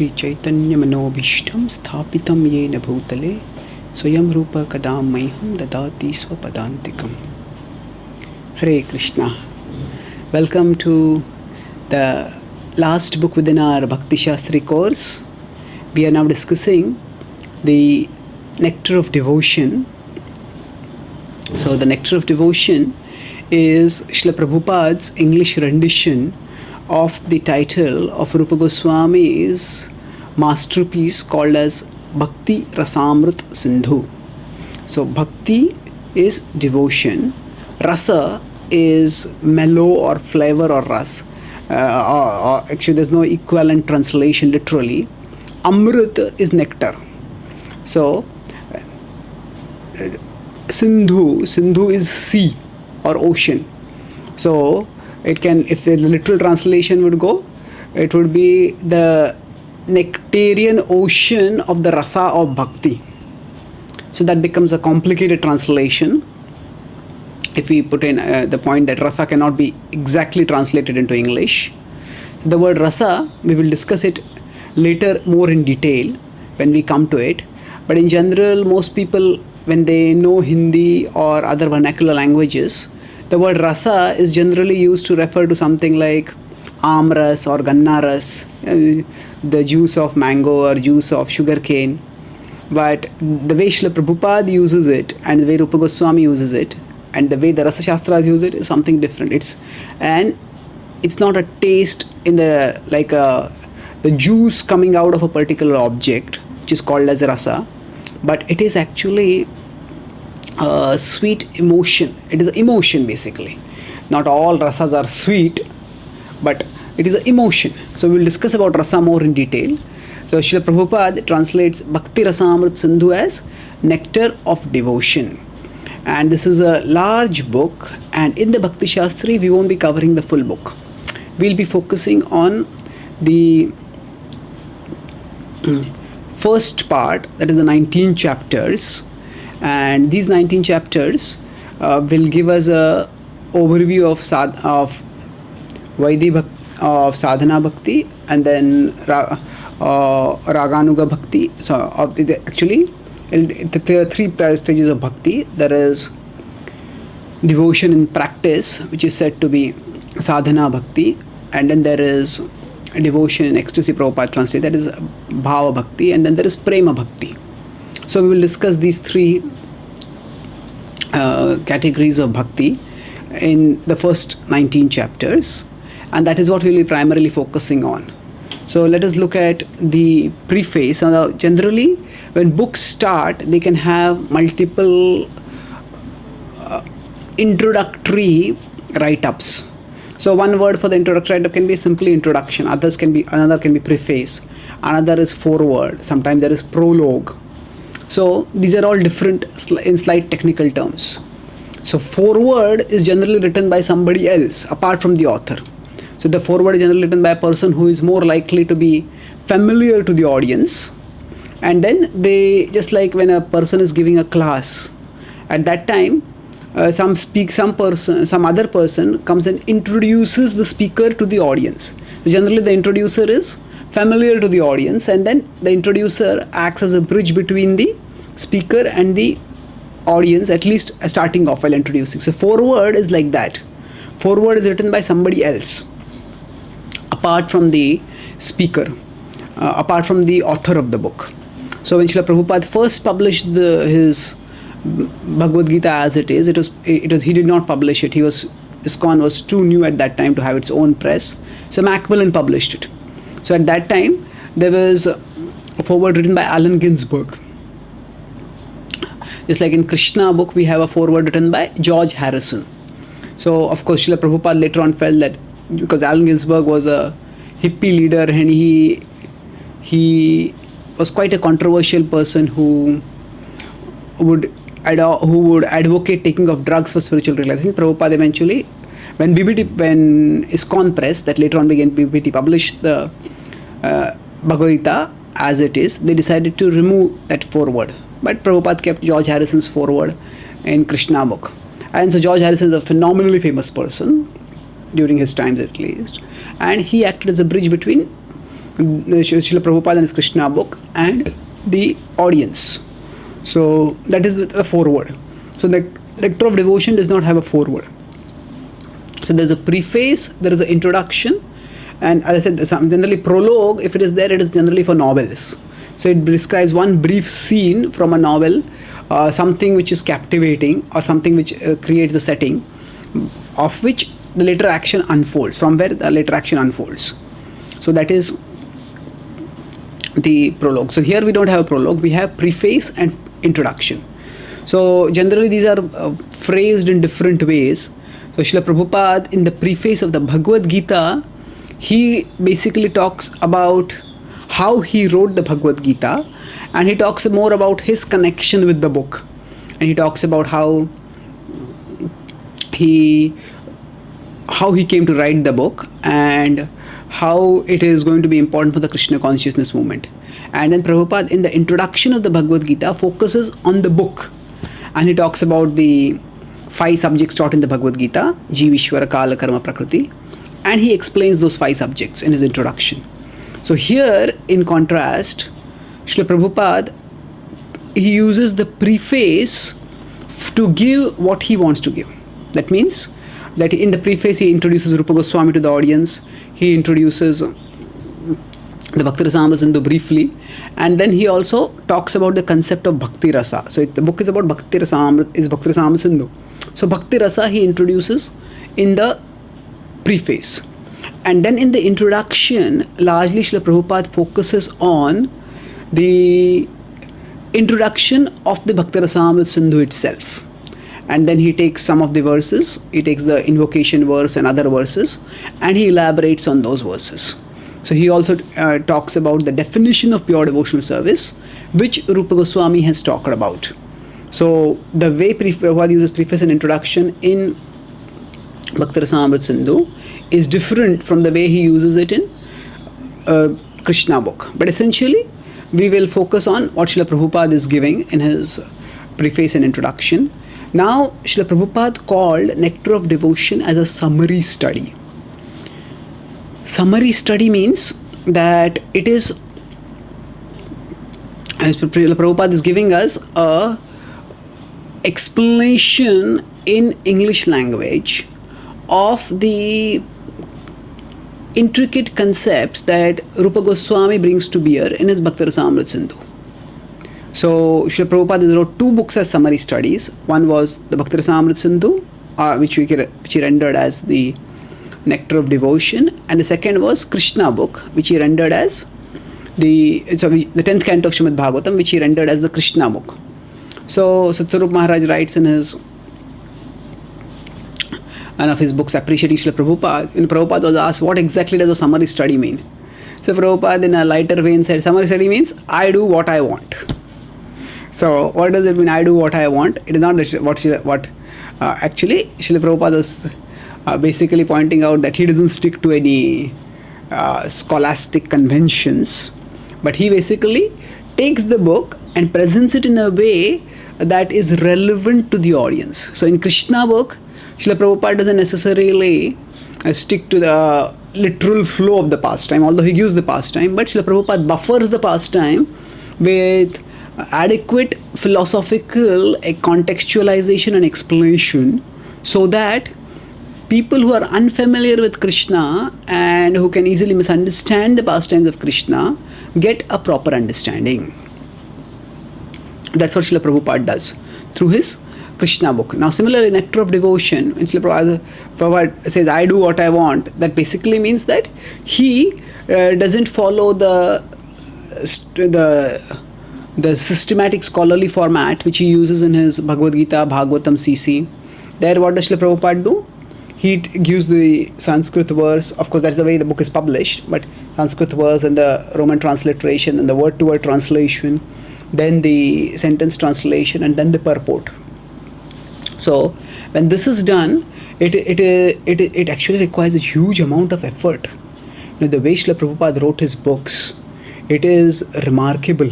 Shri Chaitanya Manobhishtam Sthapitam Yena Bhutale Swayam Rupa Kadam Mayham Dadati Swapadantikam. Hare Krishna. Welcome to the last book within our Bhakti Shastri course. We are now discussing the Nectar of Devotion. So the Nectar of Devotion is Srila Prabhupada's English rendition of the title of Rupa Goswami's masterpiece called as Bhakti Rasamrit Sindhu. So Bhakti is devotion, Rasa is mellow or flavor or ras. Actually there's no equivalent translation literally. Amrit is nectar. So Sindhu is sea or ocean. So it can, if the literal translation would go, it would be the nectarian ocean of the rasa of bhakti. So that becomes a complicated translation if we put in the point that rasa cannot be exactly translated into English. So the word rasa, we will discuss it later more in detail when we come to it. But in general, most people, when they know Hindi or other vernacular languages, the word rasa is generally used to refer to something like amras or gannaras, the juice of mango or juice of sugarcane. But the way Srila Prabhupada uses it and the way Rupa Goswami uses it and the way the Rasa Shastras use it is something different. It's not a taste in the the juice coming out of a particular object, which is called as rasa, but it is actually a sweet emotion. It is an emotion basically. Not all rasas are sweet, but it is an emotion. So we will discuss about rasa more in detail. So Srila Prabhupada translates Bhakti Rasamrit Sindhu as Nectar of Devotion. And this is a large book, and in the Bhakti Shastri we won't be covering the full book. We'll be focusing on the first part, that is the 19 chapters, and these 19 chapters will give us a overview of Vaidhi Bhakti, of Sadhana Bhakti, and then Raganuga Bhakti. So actually there are three stages of Bhakti. There is devotion in practice, which is said to be Sadhana Bhakti, and then there is devotion in ecstasy, Prabhupada translate, that is Bhava Bhakti, and then there is Prema Bhakti. So we will discuss these three categories of Bhakti in the first 19 chapters, and that is what we will be primarily focusing on. So let us look at the preface. Generally, when books start, they can have multiple introductory write-ups. So one word for the introductory write-up can be simply introduction. Another can be preface. Another is foreword. Sometimes there is prologue. So these are all different in slight technical terms. So foreword is generally written by somebody else apart from the author. So the foreword is generally written by a person who is more likely to be familiar to the audience. And then they, just like when a person is giving a class, at that time some other person comes and introduces the speaker to the audience. So generally the introducer is familiar to the audience, and then the introducer acts as a bridge between the speaker and the audience, at least starting off while introducing. So foreword is like that. Foreword is written by somebody else apart from the speaker, apart from the author of the book. So when Srila Prabhupada first published his Bhagavad Gita as it is, he did not publish it. ISKCON was too new at that time to have its own press. So Macmillan published it. So at that time there was a foreword written by Allen Ginsberg. Just like in Krishna book, we have a foreword written by George Harrison. So of course Srila Prabhupada later on felt that because Allen Ginsberg was a hippie leader and he was quite a controversial person who would advocate taking of drugs for spiritual realization, Prabhupada eventually, when ISKCON Press, that later on began BBT, published the Bhagavad Gita as it is, they decided to remove that foreword. But Prabhupada kept George Harrison's foreword in Krishna book. And so George Harrison is a phenomenally famous person, during his times at least. And he acted as a bridge between Srila Prabhupada and his Krishna book, and the audience. So that is with a foreword. So the Nectar of Devotion does not have a foreword. So there's a preface, there is an introduction, and as I said, generally prologue, if it is there, it is generally for novels. So it describes one brief scene from a novel, something which is captivating or something which creates the setting, of which the later action unfolds, from where the later action unfolds. So that is the prologue. So here we don't have a prologue, we have preface and introduction. So generally these are phrased in different ways. So Srila Prabhupada, in the preface of the Bhagavad Gita, he basically talks about how he wrote the Bhagavad Gita, and he talks more about his connection with the book, and he talks about how he came to write the book and how it is going to be important for the Krishna consciousness movement. And then Prabhupada, in the introduction of the Bhagavad Gita, focuses on the book, and he talks about the 5 subjects taught in the Bhagavad Gita, Jeev, Ishvara, Kala, Karma, Prakriti, and he explains those 5 subjects in his introduction. So here, in contrast, Srila Prabhupada, he uses the preface to give what he wants to give. That means that in the preface he introduces Rupa Goswami to the audience, he introduces the Bhakti Rasamrita briefly, and then he also talks about the concept of Bhakti Rasa. So the book is about Bhakti Rasamrita, is Bhakti Rasamrita. So Bhakti Rasa he introduces in the preface. And then in the introduction, largely Srila Prabhupada focuses on the introduction of the Bhakti Rasamrita Sindhu itself. And then he takes some of the verses, he takes the invocation verse and other verses, and he elaborates on those verses. So he also talks about the definition of pure devotional service, which Rupa Goswami has talked about. So the way Prabhupada uses preface and introduction in Bhakti Rasamrita Sindhu is different from the way he uses it in Krishna book. But essentially, we will focus on what Srila Prabhupada is giving in his preface and introduction. Now, Srila Prabhupada called Nectar of Devotion as a summary study. Summary study means that it is, as Srila Prabhupada is giving us a explanation in English language of the intricate concepts that Rupa Goswami brings to bear in his Bhakti Rasamrita Sindhu. So Srila Prabhupada wrote 2 books as summary studies. One was the Bhakti Rasamrita Sindhu, which he rendered as the Nectar of Devotion, and the second was Krishna book, which he rendered as the 10th canto of Srimad Bhagavatam, which he rendered as the Krishna book. So Satsarup Maharaj writes in one of his books appreciating Srila Prabhupada, and Prabhupada was asked, what exactly does a summary study mean? So Prabhupada in a lighter vein said, summary study means I do what I want. So what does it mean, I do what I want? It is not what actually Srila Prabhupada was basically pointing out that he doesn't stick to any scholastic conventions, but he basically takes the book and presents it in a way that is relevant to the audience. So in Krishna book, Srila Prabhupada doesn't necessarily stick to the literal flow of the pastime, although he gives the pastime, but Srila Prabhupada buffers the pastime with adequate philosophical contextualization and explanation, so that people who are unfamiliar with Krishna and who can easily misunderstand the pastimes of Krishna get a proper understanding. That's what Srila Prabhupada does through his Krishna book. Now similarly, Nectar of Devotion, when Srila Prabhupada says, I do what I want, that basically means that he doesn't follow the systematic scholarly format which he uses in his Bhagavad Gita, Bhagavatam, CC. There what does Srila Prabhupada do? He gives the Sanskrit verse, of course that's the way the book is published, but Sanskrit verse and the Roman transliteration and the word-to-word translation, then the sentence translation, and then the purport. So when this is done, it actually requires a huge amount of effort. You know, the way Srila Prabhupada wrote his books, it is remarkable,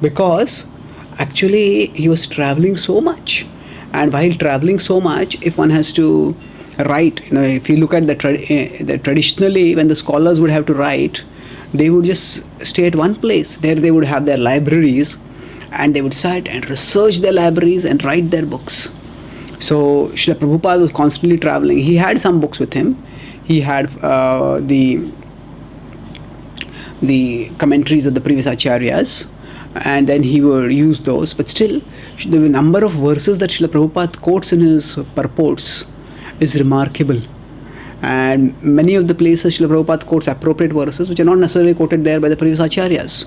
because actually he was traveling so much, and while traveling so much, if one has to write, if you look at the traditionally when the scholars would have to write, they would just stay at one place. There they would have their libraries, and they would sit and research their libraries and write their books. So Srila Prabhupada was constantly traveling. He had some books with him. He had the commentaries of the previous acharyas, and then he would use those. But still, the number of verses that Srila Prabhupada quotes in his purports is remarkable. And many of the places Srila Prabhupada quotes appropriate verses which are not necessarily quoted there by the previous acharyas.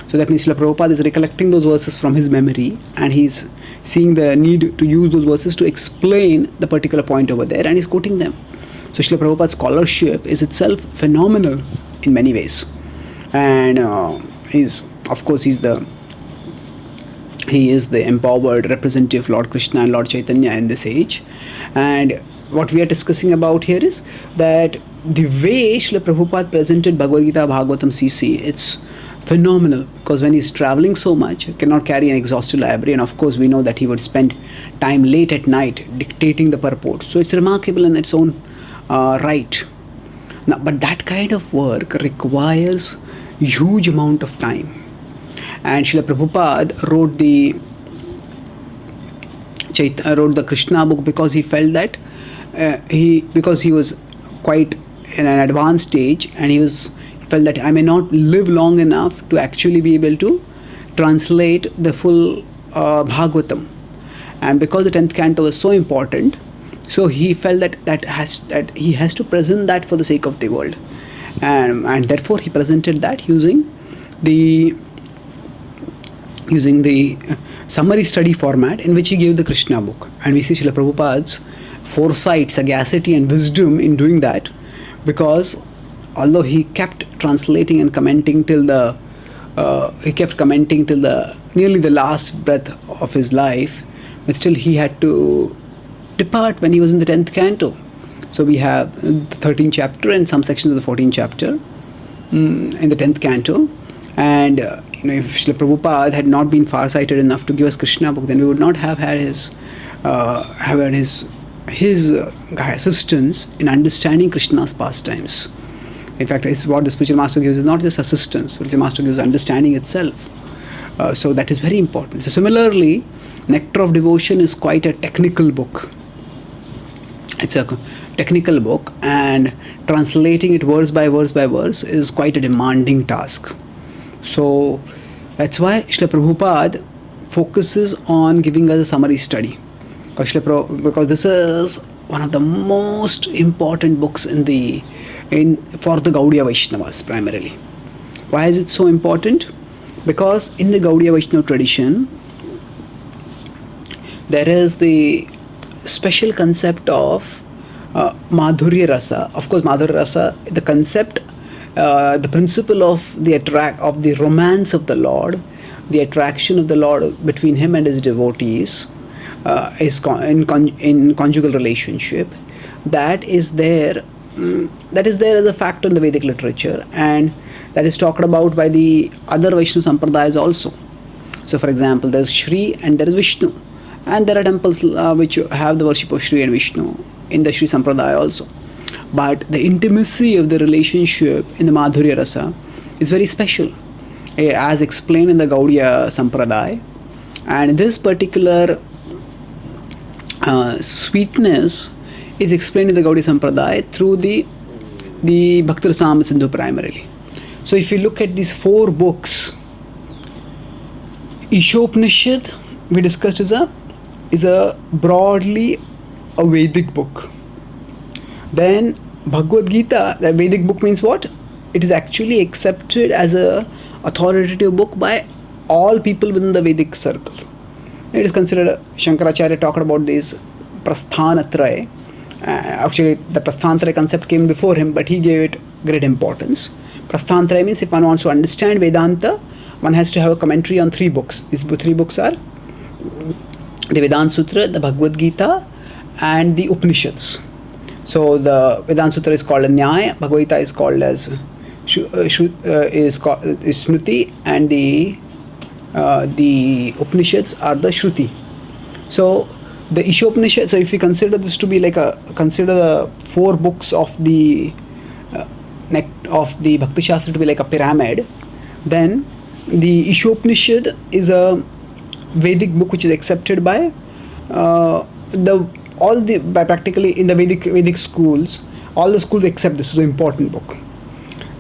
So that means Srila Prabhupada is recollecting those verses from his memory, and he's seeing the need to use those verses to explain the particular point over there, and he's quoting them. So Srila Prabhupada's scholarship is itself phenomenal in many ways. And he is the empowered representative of Lord Krishna and Lord Chaitanya in this age. And what we are discussing about here is that the way Srila Prabhupada presented Bhagavad Gita Bhagavatam CC, it's phenomenal, because when he's traveling so much, he cannot carry an exhaustive library, and of course we know that he would spend time late at night dictating the purport. So it's remarkable in its own right. Now, but that kind of work requires huge amount of time, and Srila Prabhupada wrote the Krishna book because he felt that because he was quite in an advanced stage, and he felt that I may not live long enough to actually be able to translate the full Bhagavatam. And because the 10th canto was so important, so he felt that he has to present that for the sake of the world. And therefore he presented that using the summary study format, in which he gave the Krishna book. And we see Srila Prabhupada's foresight, sagacity and wisdom in doing that, because although he kept translating and commenting till nearly the last breath of his life, but still he had to depart when he was in the 10th canto. So we have the 13th chapter and some sections of the 14th chapter in the 10th canto. And if Srila Prabhupada had not been farsighted enough to give us Krishna book, then we would not have had his assistance in understanding Krishna's pastimes. In fact, it's what the spiritual master gives is not just assistance. Spiritual master gives understanding itself. So that is very important. So similarly, Nectar of Devotion is quite a technical book. It's a technical book, and translating it verse by verse by verse is quite a demanding task. So that's why Srila Prabhupada focuses on giving us a summary study, because this is one of the most important books for the Gaudiya Vaishnavas primarily. Why is it so important? Because in the Gaudiya Vaishnava tradition, there is the special concept of Madhurya Rasa. Of course, Madhurya Rasa, the concept, the principle of the romance of the Lord, the attraction of the Lord between him and his devotees, is in conjugal relationship. That is there as a factor in the Vedic literature, and that is talked about by the other Vaishnava Sampradayas also. So for example, there is Shri and there is Vishnu, and there are temples which have the worship of Shri and Vishnu in the Shri Sampradaya also. But the intimacy of the relationship in the Madhurya Rasa is very special, as explained in the Gaudiya Sampradaya. And this particular sweetness is explained in the Gaudiya Sampradaya through the Bhakti Rasamrita Sindhu primarily. So if you look at these 4 books, Ishopanishad we discussed is a broadly a Vedic book. Then Bhagavad Gita, the Vedic book, means what? It is actually accepted as a authoritative book by all people within the Vedic circle. It is considered, Shankaracharya talked about this Prasthanatraya. Actually, the Prasthanatraya concept came before him, but he gave it great importance. Prasthanatraya means if one wants to understand Vedanta, one has to have a commentary on 3 books. These 3 books are the Vedanta Sutra, the Bhagavad Gita, and the Upanishads. So the Vedanta Sutra is called Nyaya, Bhagavad Gita is called as Smriti, and the Upanishads are the Shruti. So the Ishopanishad, so if we consider this to be consider the 4 books of the of the Bhakti Shastri to be like a pyramid, then the Ishopanishad is a Vedic book which is accepted by practically in the Vedic schools. All the schools accept this is an important book.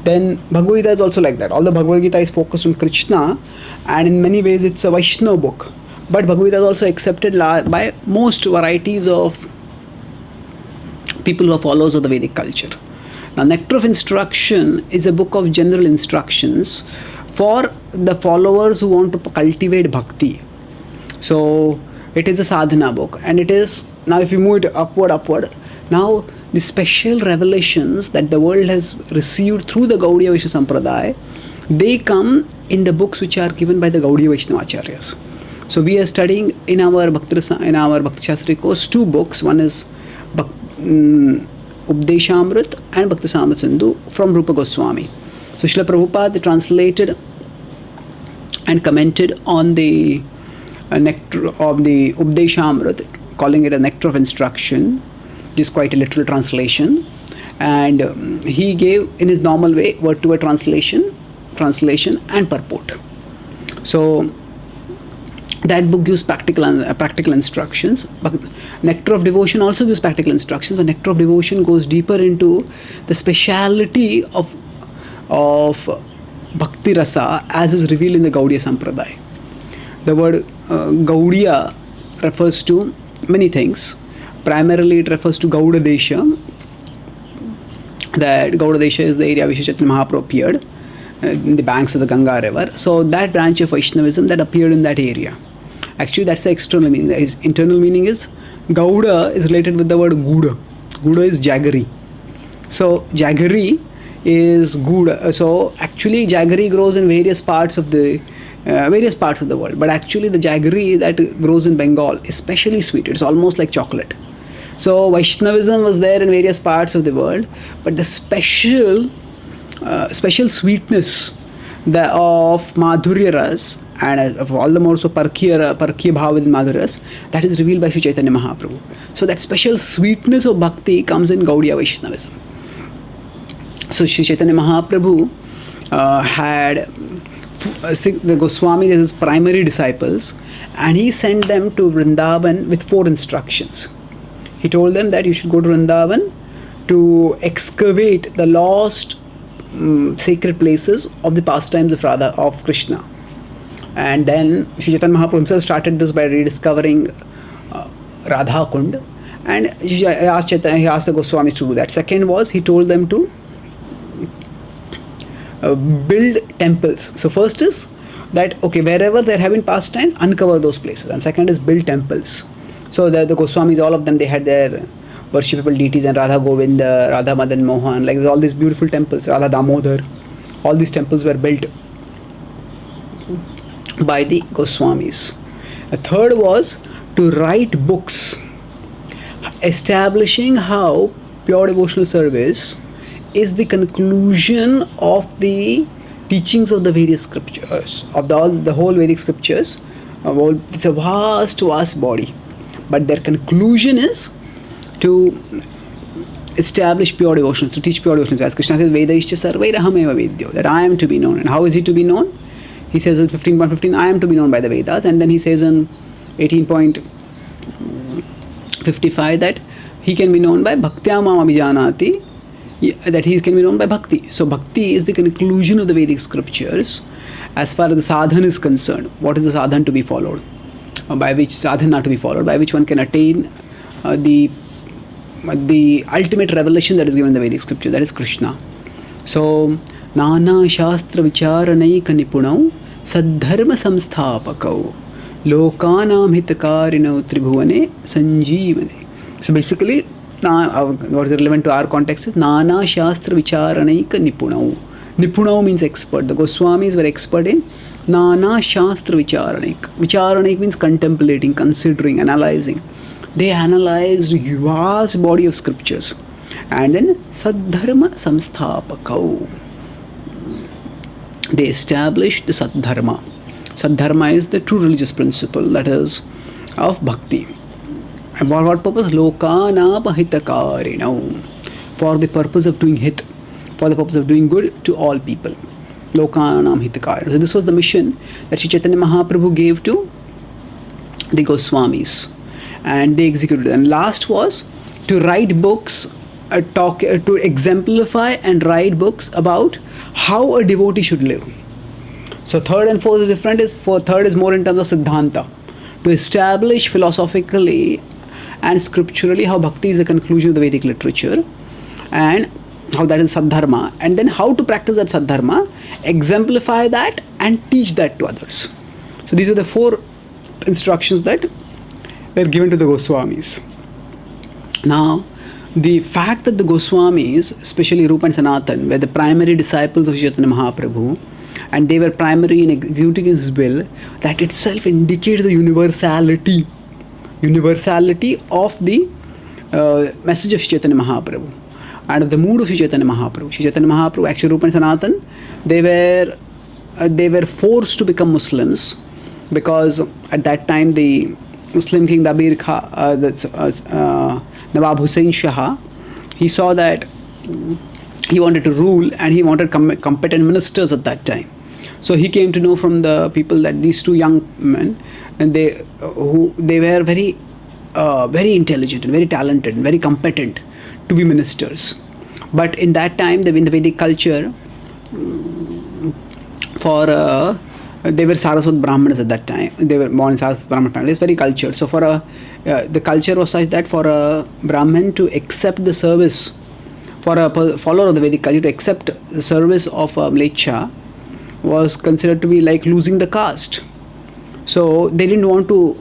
Then Bhagavad Gita is also like that. Although Bhagavad Gita is focused on Krishna, and in many ways it's a Vaishnava book, but Bhagavad Gita is also accepted by most varieties of people who are followers of the Vedic culture. Now, Nectar of Instruction is a book of general instructions for the followers who want to cultivate bhakti. So it is a sadhana book, and it is, now if you move it upward, now the special revelations that the world has received through the Gaudiya Vaishnava Sampradaya, they come in the books which are given by the Gaudiya Vaishnava Acharyas. So we are studying in our Bhakti Shastri course 2 books. One is Updeshamrit and Bhakti Samrat Sindhu from Rupa Goswami. So Srila Prabhupada translated and commented on the Nectar of the Updeshamrit, calling it a Nectar of Instruction, which is quite a literal translation. And he gave in his normal way word to word translation and purport. So that book gives practical instructions. But Nectar of Devotion also gives practical instructions, but Nectar of Devotion goes deeper into the speciality of Bhakti Rasa as is revealed in the Gaudiya Sampradaya. The word Gaudiya refers to many things. Primarily it refers to Gauda Desha. That Gauda Desha is the area where Chaitanya Mahaprabhu appeared in the banks of the Ganga river. So that branch of Vaishnavism that appeared in that area. Actually, that's the external meaning. The internal meaning is Gauda is related with the word Guda. Guda is jaggery. So jaggery is Guda. So actually, jaggery grows in various parts of the world. But actually, the jaggery that grows in Bengal is especially sweet. It's almost like chocolate. So Vaishnavism was there in various parts of the world, but the special sweetness of Madhurya Ras, and of all the more so Parkhiya Bhava in Madhurya Ras, that is revealed by Sri Chaitanya Mahaprabhu. So that special sweetness of bhakti comes in Gaudiya Vaishnavism. So Sri Chaitanya Mahaprabhu had the Goswami as his primary disciples, and he sent them to Vrindavan with 4 instructions. He told them that you should go to Vrindavan to excavate the lost sacred places of the pastimes of Radha, of Krishna. And then Sri Chaitanya Mahaprabhu himself started this by rediscovering Radha Kund, and he asked the Goswamis to do that. Second was, he told them to build temples. So first is that, okay, wherever there have been pastimes, uncover those places. And second is build temples. So the Goswamis, all of them, they had their worshipable deities, and Radha Govinda, Radha Madan Mohan, like all these beautiful temples, Radha Damodar, all these temples were built by the Goswamis. A third was to write books establishing how pure devotional service is the conclusion of the teachings of the various scriptures, of the whole Vedic scriptures. It's a vast body, but their conclusion is to establish pure devotions, to teach pure devotions. As Krishna says, Vedaischa sarvairahameva vedyo, that I am to be known. And how is he to be known? He says in 15.15, I am to be known by the Vedas. And then he says in 18.55 that he can be known by bhaktyamam abhijanati, that he can be known by bhakti. So bhakti is the conclusion of the Vedic scriptures as far as the sadhana is concerned. What is the sadhana to be followed? By which sadhana to be followed, by which one can attain the ultimate revelation that is given in the Vedic scripture, that is Krishna. So, Nana Shastra Vicharanaika Nipunau Saddharma Samsthapakau Lokanam Hitakarino Tribhuvane Sanjeevane. So basically, what is relevant to our context is Nana Shastra Vicharanaika Nipunau. Nipunau means expert. The Goswamis were expert in Nana Shastra Vicharanaik. Vicharanaik means contemplating, considering, analyzing. They analyzed vast body of scriptures, and then Saddharma Samsthapakau, they established the Saddharma. Saddharma is the true religious principle, that is of bhakti. And for what purpose? Lokanapahitakarinav, for the purpose of doing hit, for the purpose of doing good to all people. Lokanam hitakaya. So this was the mission that Sri Chaitanya Mahaprabhu gave to the Goswamis, and they executed it. And last was to write books, to exemplify and write books about how a devotee should live. So third and fourth is different. Third is more in terms of Siddhanta, to establish philosophically and scripturally how bhakti is the conclusion of the Vedic literature, and how that is Sadharma, and then how to practice that Sadharma, exemplify that and teach that to others. So these are the 4 instructions that were given to the Goswamis. Now, the fact that the Goswamis, especially Rupa and Sanatan, were the primary disciples of Chaitanya Mahaprabhu, and they were primary in executing his will, that itself indicates the universality of the message of Chaitanya Mahaprabhu and of the mood of Chaitanya Mahaprabhu. Chaitanya Mahaprabhu, actually Rupa and Sanatan, they were forced to become Muslims, because at that time the Muslim king Dabir Khan, Nawab Hussain Shah, he saw that he wanted to rule and he wanted competent ministers at that time. So he came to know from the people that these 2 young men, and they were very intelligent and very talented and very competent to be ministers. But in that time, in the Vedic culture, they were Saraswat Brahmanas at that time. They were born in Saraswat Brahman family. It's very cultured. So the culture was such that for a Brahmin to accept the service, for a follower of the Vedic culture to accept the service of a Mlecha, was considered to be like losing the caste. So they didn't want to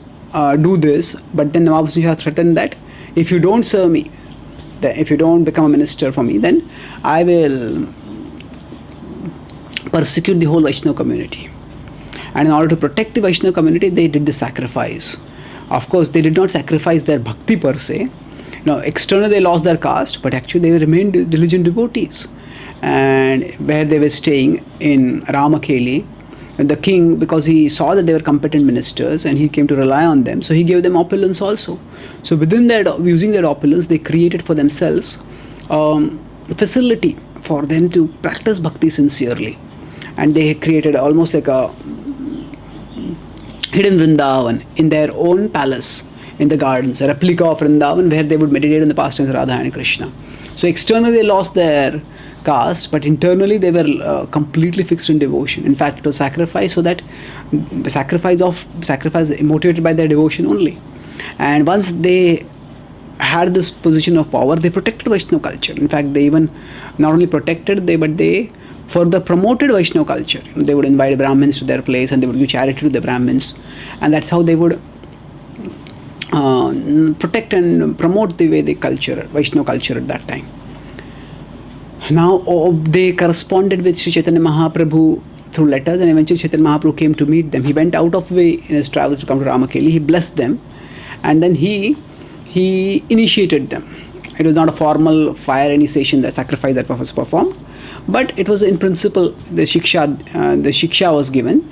do this, but then Nawab Hussain Shah threatened that if you don't serve me, if you don't become a minister for me, then I will persecute the whole Vaishnava community. And in order to protect the Vaishnava community, they did the sacrifice. Of course, they did not sacrifice their bhakti per se. Now, externally they lost their caste, but actually they remained diligent devotees. And where they were staying in Ramakeli, the king, because he saw that they were competent ministers and he came to rely on them, so he gave them opulence also. So within that, using that opulence, they created for themselves facility for them to practice bhakti sincerely. And they created almost like a hidden Vrindavan in their own palace, in the gardens, a replica of Vrindavan where they would meditate on the pastimes of Radha and Krishna. So externally they lost their caste, but internally they were completely fixed in devotion. In fact, it was sacrifice, so that sacrifice motivated by their devotion only. And once they had this position of power, they protected Vaishnava culture. In fact, they even not only protected, but they further promoted Vaishnava culture. They would invite Brahmins to their place and they would give charity to the Brahmins, and that's how they would protect and promote the Vedic culture, Vaishnava culture at that time. Now they corresponded with Sri Chaitanya Mahaprabhu through letters, and eventually Chaitanya Mahaprabhu came to meet them. He went out of way in his travels to come to Ramakeli. He blessed them, and then he initiated them. It was not a formal fire initiation, the sacrifice that was performed, but it was in principle the shiksha was given,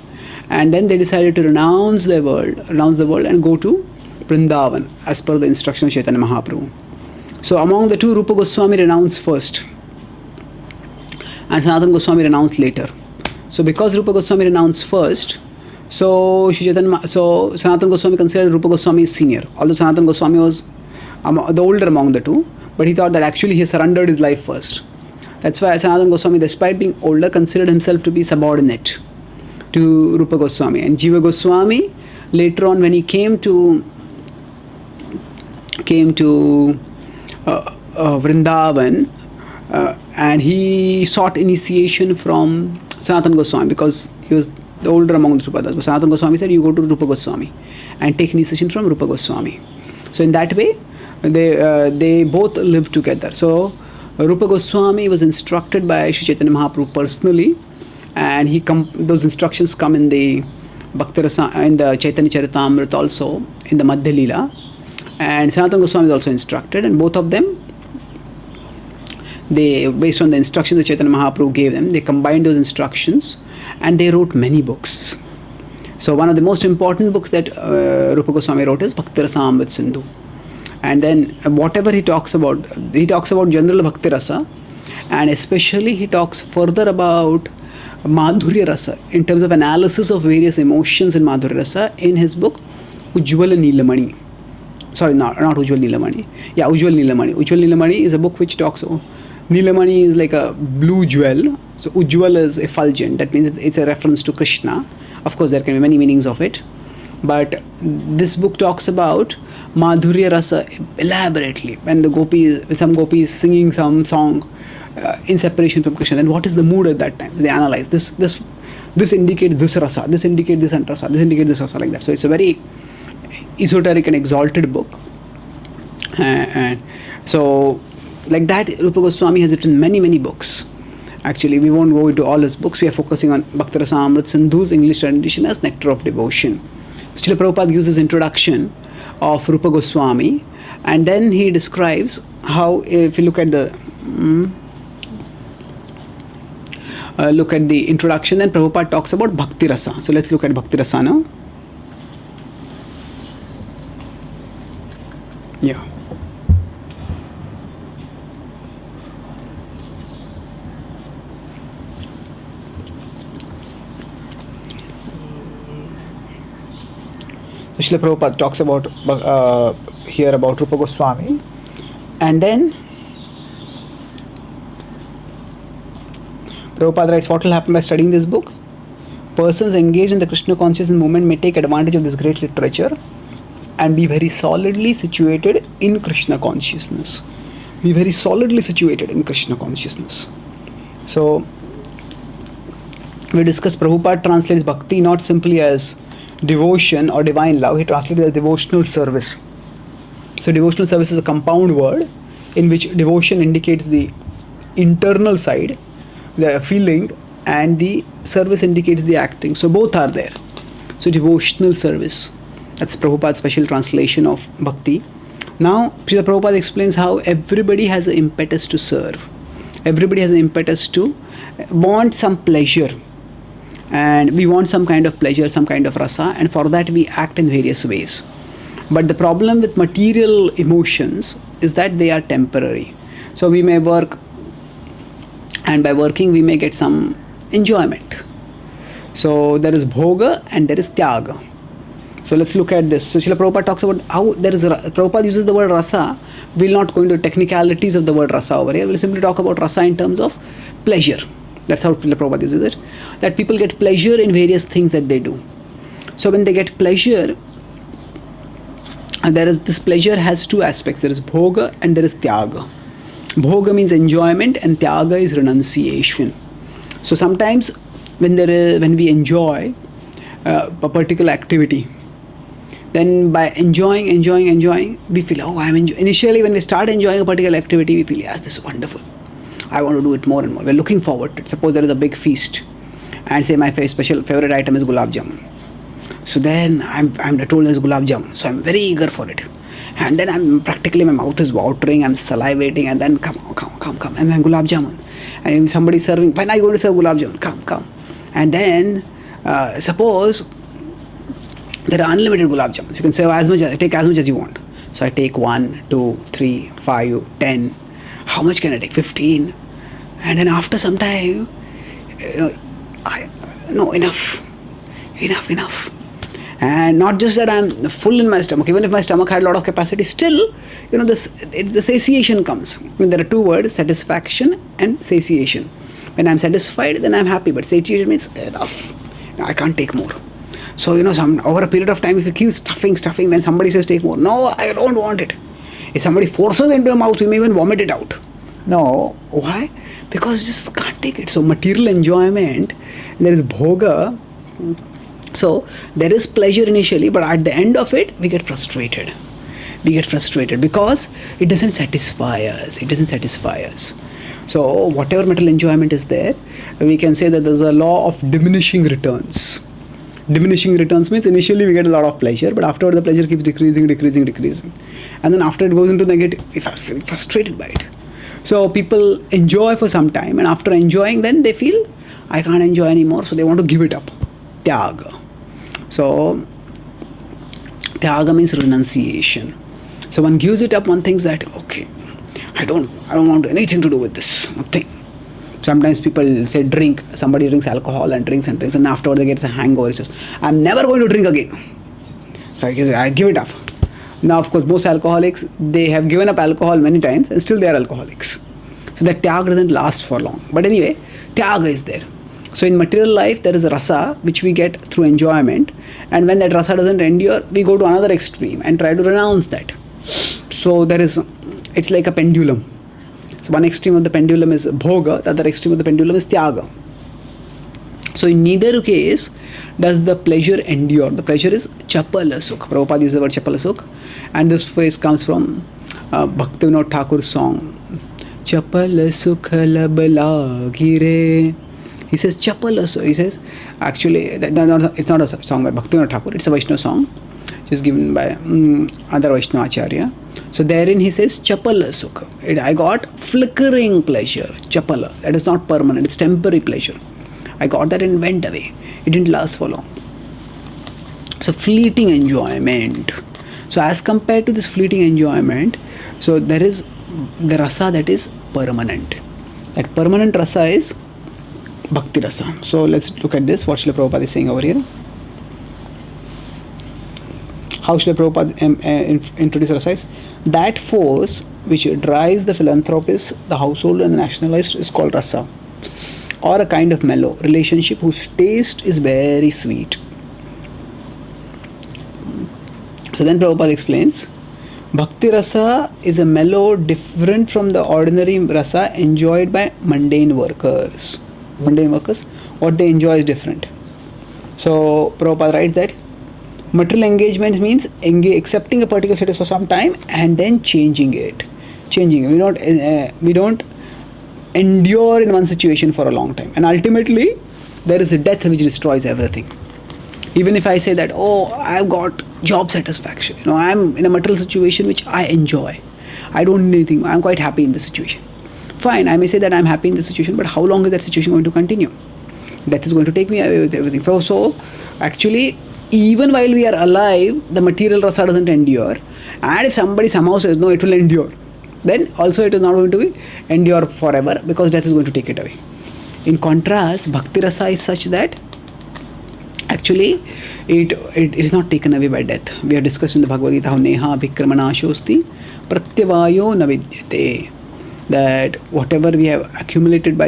and then they decided to renounce the world and go to Vrindavan as per the instruction of Chaitanya Mahaprabhu. So among the 2, Rupa Goswami renounced first, and Sanatana Goswami renounced later. So because Rupa Goswami renounced first, so Sanatana Goswami considered Rupa Goswami as senior, although Sanatana Goswami was the older among the 2, but he thought that actually he surrendered his life first. That's why Sanatana Goswami, despite being older, considered himself to be subordinate to Rupa Goswami. And Jiva Goswami, later on when he came to Vrindavan, and he sought initiation from Sanatana Goswami because he was the older among the 2 brothers. But Sanatana Goswami said, you go to Rupa Goswami and take initiation from Rupa Goswami. So in that way, they both lived together. So Rupa Goswami was instructed by Sri Chaitanya Mahaprabhu personally, and those instructions come in the Bhakti Rasa, in the Chaitanya Charitamrita also, in the Madhya Leela. And Sanatana Goswami is also instructed, and both of them, they, based on the instructions that Chaitanya Mahaprabhu gave them, they combined those instructions and they wrote many books. So one of the most important books that Rupa Goswami wrote is Bhakti Rasa Amrit Sindhu. And then whatever he talks about general Bhakti Rasa, And especially he talks further about Madhurya Rasa in terms of analysis of various emotions in Madhurya Rasa in his book Ujjwala Neelamani. Sorry, not Ujjwal Neelamani. Yeah, Ujjwal Neelamani. Ujjwal Neelamani is a book which talks. Neelamani is like a blue jewel. So Ujjwal is effulgent. That means it's a reference to Krishna. Of course, there can be many meanings of it. But this book talks about Madhurya Rasa elaborately. When some gopi is singing some song in separation from Krishna, then what is the mood at that time? They analyze this indicates this rasa, this indicates this antrasa, this indicates this rasa, like that. So it's a very esoteric and exalted book. And so like that, Rupa Goswami has written many books. Actually, we won't go into all his books. We are focusing on Bhakti Rasa Amrit Sindhu's English rendition as Nectar of Devotion. Srila Prabhupada gives this introduction of Rupa Goswami, and then he describes how, if you look at the introduction, then Prabhupada talks about Bhakti Rasa. So let's look at Bhakti Rasa now. Yeah. So Srila Prabhupada talks about here about Rupa Goswami, and then Prabhupada writes, what will happen by studying this book? Persons engaged in the Krishna consciousness movement may take advantage of this great literature and be very solidly situated in Krishna consciousness. Be very solidly situated in Krishna consciousness. So we discussed Prabhupada translates bhakti not simply as devotion or divine love, he translates it as devotional service. So devotional service is a compound word in which devotion indicates the internal side, the feeling, and the service indicates the acting. So both are there. So devotional service. That's Prabhupada's special translation of bhakti. Now, Srila Prabhupada explains how everybody has an impetus to serve. Everybody has an impetus to want some pleasure. And we want some kind of pleasure, some kind of rasa, and for that we act in various ways. But the problem with material emotions is that they are temporary. So we may work, and by working we may get some enjoyment. So there is bhoga and there is tyaga. So let's look at this. So Srila Prabhupada talks about how there is Prabhupada uses the word rasa. We'll not go into technicalities of the word rasa over here. We'll simply talk about rasa in terms of pleasure. That's how Srila Prabhupada uses it. That people get pleasure in various things that they do. So when they get pleasure, and this pleasure has two aspects. There is bhoga and there is tyaga. Bhoga means enjoyment and tyaga is renunciation. So sometimes when we enjoy a particular activity, then by enjoying, we feel, oh, I'm enjoying. Initially, when we start enjoying a particular activity, we feel, yes, this is wonderful. I want to do it more and more. We're looking forward to it. Suppose there is a big feast, and say my special favorite item is gulab jamun. So then I'm told there's gulab jamun. So I'm very eager for it. And then my mouth is watering, I'm salivating, and then come, and then gulab jamun. And if somebody's serving, when are you going to serve gulab jamun? Come. And then suppose there are unlimited gulab jamuns. You can serve take as much as you want. So I take 1, 2, 3, 5, 10. How much can I take? 15. And then after some time, enough. And not just that I'm full in my stomach. Even if my stomach had a lot of capacity, still, the satiation comes. There are two words, satisfaction and satiation. When I'm satisfied, then I'm happy. But satiation means enough. I can't take more. So, over a period of time, if you keep stuffing, then somebody says take more. No, I don't want it. If somebody forces it into your mouth, you may even vomit it out. No. Why? Because you just can't take it. So material enjoyment, there is bhoga. So there is pleasure initially, but at the end of it, we get frustrated. Because it doesn't satisfy us. So whatever material enjoyment is there, we can say that there's a law of diminishing returns. Diminishing returns means initially we get a lot of pleasure, but afterward the pleasure keeps decreasing. And then after it goes into negative, if I feel frustrated by it. So people enjoy for some time, and after enjoying, then they feel, I can't enjoy anymore, so they want to give it up. Tyaga. So tyaga means renunciation. So one gives it up, one thinks that, okay, I don't want anything to do with this. Nothing. Sometimes people say drink. Somebody drinks alcohol and drinks, and afterward they get a hangover. It's just, I'm never going to drink again. So I give it up. Now, of course, most alcoholics, they have given up alcohol many times and still they are alcoholics. So that tyaga doesn't last for long. But anyway, tyaga is there. So in material life, there is a rasa which we get through enjoyment. And when that rasa doesn't endure, we go to another extreme and try to renounce that. So it's like a pendulum. So one extreme of the pendulum is bhoga, the other extreme of the pendulum is tyaga. So in neither case does the pleasure endure. The pleasure is chapala sukh. Prabhupada uses the word chapala sukh. And this phrase comes from Bhaktivedanta Thakur's song. Chapala sukha labala gire. He says chapala sukh. He says, actually, it's not a song by Bhaktivedanta Thakur. It's a Vaishnava song, which is given by other Vaishnava Acharya. So therein he says chapala sukha. I got flickering pleasure. Chapala. That is not permanent. It's temporary pleasure. I got that and went away. It didn't last for long. So fleeting enjoyment. So as compared to this fleeting enjoyment, so there is the rasa that is permanent. That permanent rasa is bhakti rasa. So let's look at this. What Srila Prabhupada is saying over here. How Srila Prabhupada introduce rasa is, that force which drives the philanthropist, the householder and the nationalist is called rasa, or a kind of mellow relationship whose taste is very sweet. So then Prabhupada explains, Bhakti rasa is a mellow different from the ordinary rasa enjoyed by mundane workers. Mundane workers, what they enjoy is different. So Prabhupada writes that material engagement means accepting a particular status for some time and then changing it. We don't endure in one situation for a long time. And ultimately, there is a death which destroys everything. Even if I say that, I've got job satisfaction. I'm in a material situation which I enjoy. I don't need anything. I'm quite happy in this situation. Fine, I may say that I'm happy in this situation, but how long is that situation going to continue? Death is going to take me away with everything. So, actually, even while we are alive, the material rasa doesn't endure. And if somebody somehow says, no, it will endure, then also it is not going to be endure forever, because death is going to take it away. In contrast, bhakti rasa is such that actually it is not taken away by death. We have discussed in the Bhagavad Gita how neha bhikramanashosti pratyavayo navidyate, that whatever we have accumulated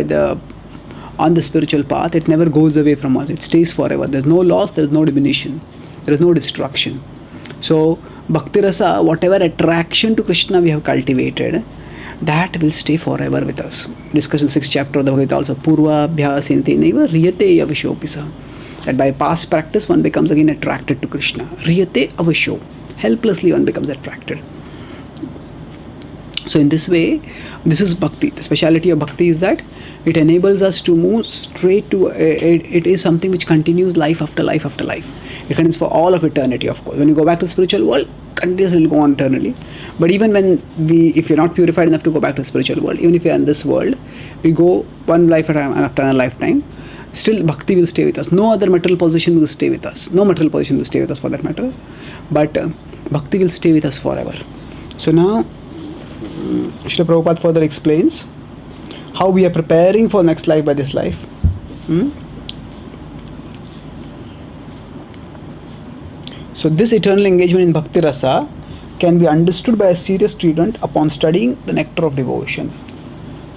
on the spiritual path, it never goes away from us. It stays forever. There is no loss, there is no diminution, there is no destruction. So bhakti rasa, whatever attraction to Krishna we have cultivated, that will stay forever with us. Discussed in 6th chapter of the Bhagavad Gita also, purva abhyasinti naiva riyate avashopisa, that by past practice one becomes again attracted to Krishna. Riyate avasho, helplessly one becomes attracted. So in this way, this is bhakti. The speciality of bhakti is that it enables us to move straight to, it is something which continues life after life after life. It continues for all of eternity, of course. When you go back to the spiritual world, continuously will go on eternally. But even when if you're not purified enough to go back to the spiritual world, even if you're in this world, we go one life after a lifetime, still bhakti will stay with us. No other material position will stay with us. No material position will stay with us for that matter. But bhakti will stay with us forever. So now, Srila Prabhupada further explains how we are preparing for next life by this life. So this eternal engagement in bhakti rasa can be understood by a serious student upon studying the nectar of devotion.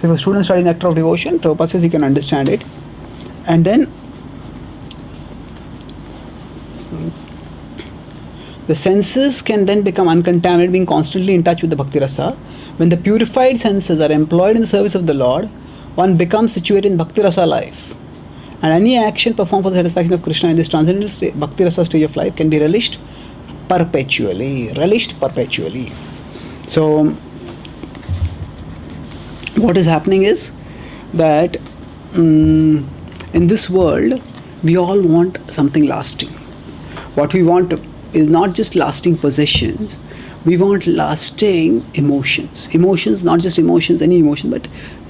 So if a student studies nectar of devotion, Prabhupada says he can understand it. And then the senses can then become uncontaminated, being constantly in touch with the bhakti rasa. When the purified senses are employed in the service of the Lord, one becomes situated in bhakti rasa life. And any action performed for the satisfaction of Krishna in this transcendental bhakti rasa stage of life can be relished perpetually. So, what is happening is that in this world, we all want something lasting. What we want is not just lasting possessions, we want lasting emotions. Emotions, not just emotions, any emotion, but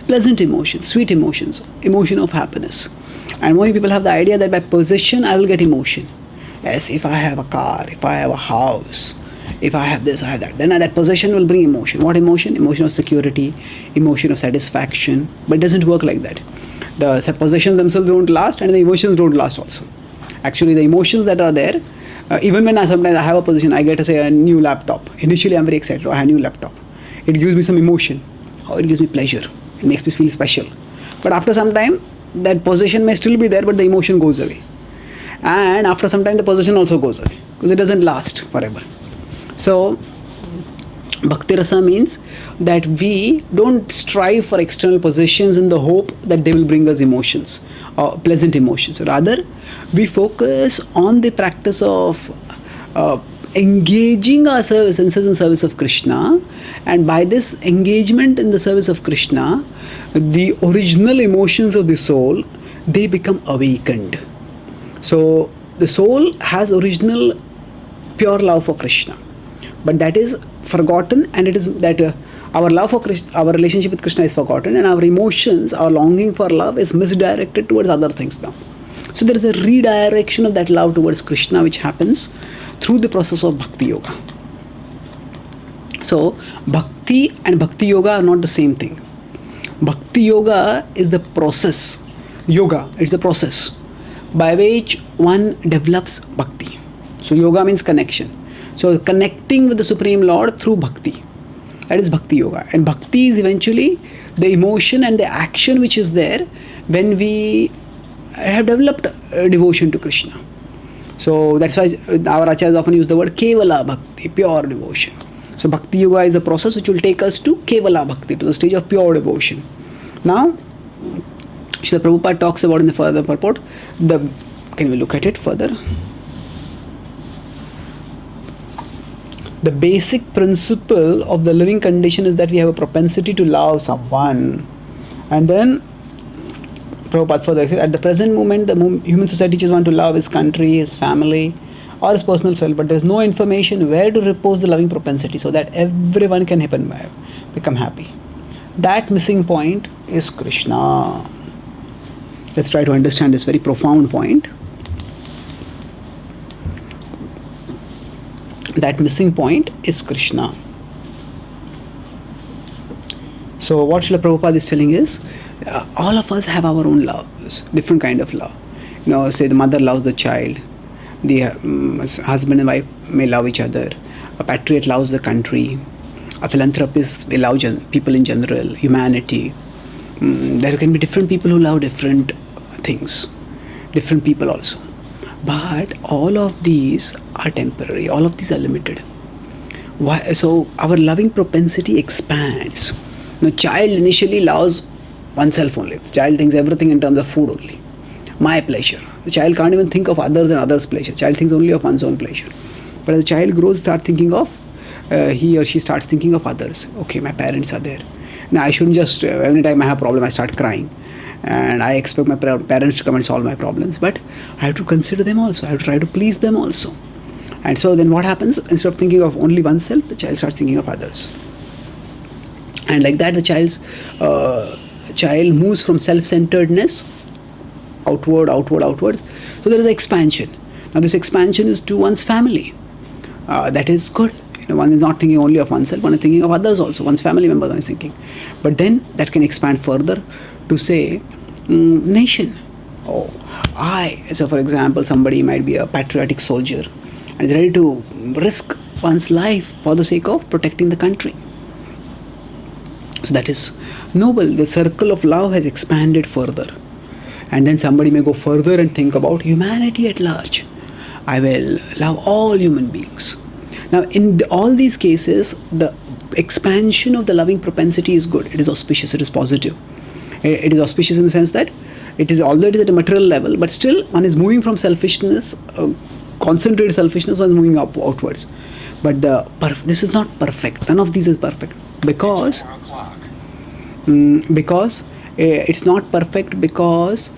pleasant emotions, sweet emotions, emotion of happiness. And many people have the idea that by possession I will get emotion. Yes, if I have a car, if I have a house, If I have this, I have that. Then that possession will bring emotion. What emotion? Emotion of security, emotion of satisfaction. But it doesn't work like that. The possessions themselves don't last, and the emotions don't last also. Actually, the emotions that are there, even when sometimes I have a possession, I get to say a new laptop. Initially, I'm very excited. I have a new laptop. It gives me some emotion. It gives me pleasure. It makes me feel special. But after some time, that possession may still be there, but the emotion goes away. And after some time, the possession also goes away because it doesn't last forever. So, Bhakti Rasa means that we don't strive for external possessions in the hope that they will bring us emotions or pleasant emotions. Rather, we focus on the practice of engaging our senses in service of Krishna, and by this engagement in the service of Krishna, the original emotions of the soul, they become awakened. So, the soul has original pure love for Krishna. But that is forgotten, and it is that our love for Krishna, our relationship with Krishna is forgotten, and our emotions, our longing for love is misdirected towards other things now. So there is a redirection of that love towards Krishna which happens through the process of Bhakti Yoga. So Bhakti and Bhakti Yoga are not the same thing. Bhakti Yoga is the process. Yoga, it's the process by which one develops Bhakti. So Yoga means connection. So connecting with the Supreme Lord through Bhakti. That is Bhakti Yoga. And Bhakti is eventually the emotion and the action which is there when we have developed devotion to Krishna. So that's why our acharyas often use the word Kevala Bhakti, pure devotion. So Bhakti Yoga is a process which will take us to Kevala Bhakti, to the stage of pure devotion. Now, Srila Prabhupada talks about in the further purport, can we look at it further? The basic principle of the living condition is that we have a propensity to love someone. And then Prabhupada further says, at the present moment, the human society just want to love his country, his family, or his personal self, but there is no information where to repose the loving propensity so that everyone can become happy. That missing point is Krishna. Let's try to understand this very profound point. That missing point is Krishna. So what Srila Prabhupada is telling is, all of us have our own loves, different kind of love. Say the mother loves the child, the husband and wife may love each other, a patriot loves the country, a philanthropist may love people in general, humanity. There can be different people who love different things, different people also. But all of these are temporary, all of these are limited. Why? So our loving propensity expands. The child initially loves oneself only. The child thinks everything in terms of food only. My pleasure. The child can't even think of others and others' pleasure. The child thinks only of one's own pleasure. But as the child grows, he or she starts thinking of others. Okay, my parents are there. Now I shouldn't just, every time I have a problem, I start crying. And I expect my parents to come and solve my problems. But I have to consider them also. I have to try to please them also. And so then what happens? Instead of thinking of only oneself, the child starts thinking of others. And like that, the child moves from self-centeredness outwards. So there is expansion. Now this expansion is to one's family. That is good. One is not thinking only of oneself, one is thinking of others also. One's family members one is thinking. But then that can expand further to say, nation. So for example, somebody might be a patriotic soldier and is ready to risk one's life for the sake of protecting the country. So that is noble. The circle of love has expanded further. And then somebody may go further and think about humanity at large. I will love all human beings. Now, in all these cases, the expansion of the loving propensity is good. It is auspicious. It is positive. It is auspicious in the sense that although it is at a material level, but still one is moving from selfishness, concentrated selfishness, one is moving outwards. But this is not perfect. None of these is perfect because it's not perfect because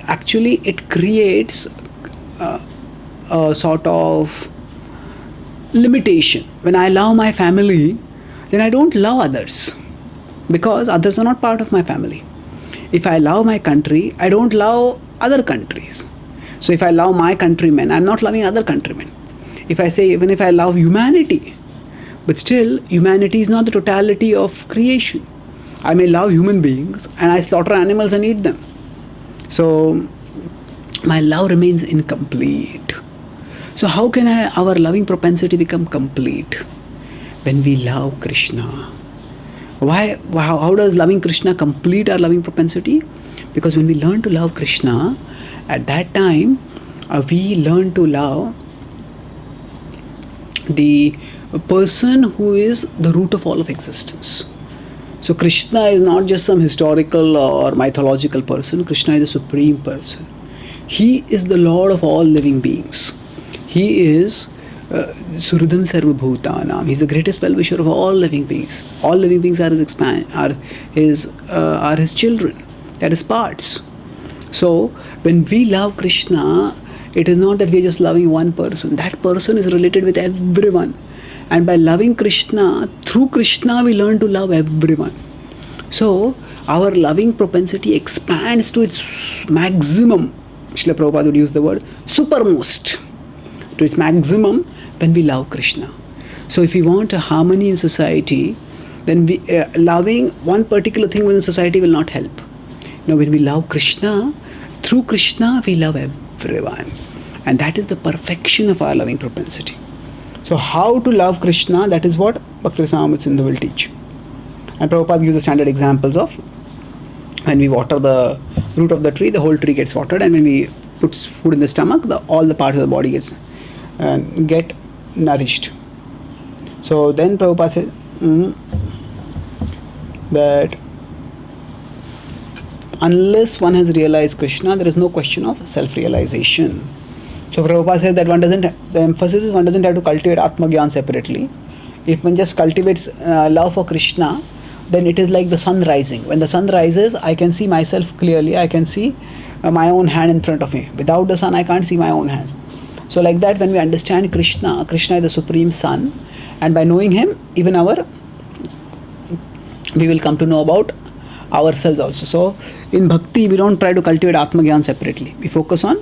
actually it creates a sort of limitation. When I love my family, then I don't love others because others are not part of my family. If I love my country, I don't love other countries. So if I love my countrymen, I'm not loving other countrymen. if I say, even if I love humanity, but still humanity is not the totality of creation. I may love human beings and I slaughter animals and eat them. So my love remains incomplete. So how can our loving propensity become complete? When we love Krishna. Why? How does loving Krishna complete our loving propensity? Because when we learn to love Krishna, at that time we learn to love the person who is the root of all of existence. So Krishna is not just some historical or mythological person. Krishna is the supreme person. He is the Lord of all living beings. He is Surudam Sarva Bhutanam. He is the greatest well-wisher of all living beings. All living beings are his children. That is parts. So when we love Krishna, it is not that we are just loving one person. That person is related with everyone. And by loving Krishna, through Krishna we learn to love everyone. So our loving propensity expands to its maximum. Srila Prabhupada would use the word supermost. To its maximum when we love Krishna. So if we want a harmony in society, then loving one particular thing within society will not help. When we love Krishna, through Krishna we love everyone. And that is the perfection of our loving propensity. So how to love Krishna, that is what Bhakti Rasamrita Sindhu will teach. And Prabhupada gives the standard examples of when we water the root of the tree, the whole tree gets watered, and when we put food in the stomach, all the parts of the body get nourished. So then Prabhupada says that unless one has realized Krishna, there is no question of self-realization. So Prabhupada says that the emphasis is one doesn't have to cultivate Atma-Gyan separately. If one just cultivates love for Krishna, then it is like the sun rising. When the sun rises, I can see myself clearly. I can see my own hand in front of me. Without the sun, I can't see my own hand. So like that, when we understand Krishna, Krishna is the supreme sun, and by knowing him, even we will come to know about ourselves also. So in bhakti, we don't try to cultivate Atma-Gyan separately. We focus on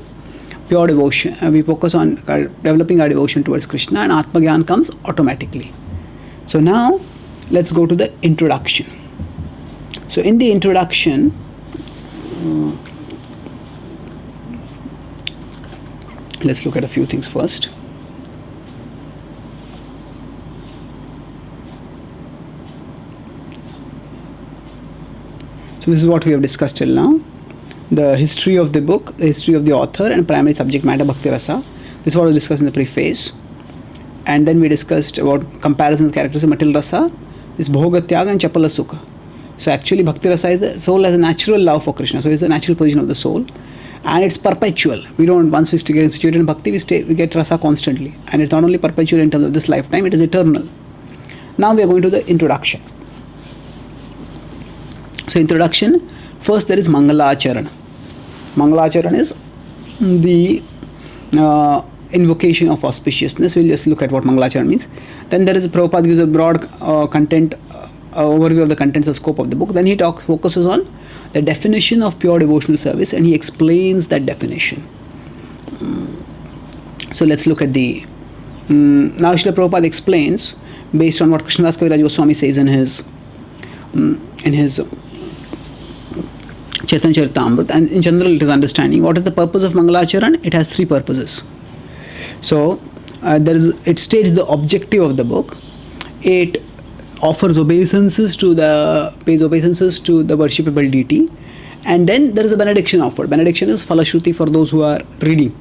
pure devotion. We focus on developing our devotion towards Krishna, and Atma-Gyan comes automatically. So now, let's go to the introduction. So in the introduction, let's look at a few things first. So this is what we have discussed till now. The history of the book, the history of the author, and primary subject matter Bhakti Rasa. This is what was discussed in the preface. And then we discussed about comparison of characters of material Rasa, this Bhoga Tyaga and Chapala Sukha. So actually Bhakti Rasa is the soul has a natural love for Krishna. So it's the natural position of the soul. And it's perpetual. We don't, once we get situated in Bhakti, we get Rasa constantly. And it's not only perpetual in terms of this lifetime, it is eternal. Now we are going to the introduction. So introduction, first there is Mangala Charan. Mangala Charan is the invocation of auspiciousness. We'll just look at what Mangala Charan means. Then there is Prabhupada gives a broad content overview of the contents and scope of the book. Then he focuses on the definition of pure devotional service, and he explains that definition. So let's look at the now Srila Prabhupada explains based on what Krishnadas Kaviraj Goswami says in his Chaitanya Charitamrita, and in general it is understanding what is the purpose of Mangalacharan. It has three purposes. So it states the objective of the book. It offers obeisances to the worshipable deity, and then there is a benediction offered. Benediction is falashruti for those who are reading.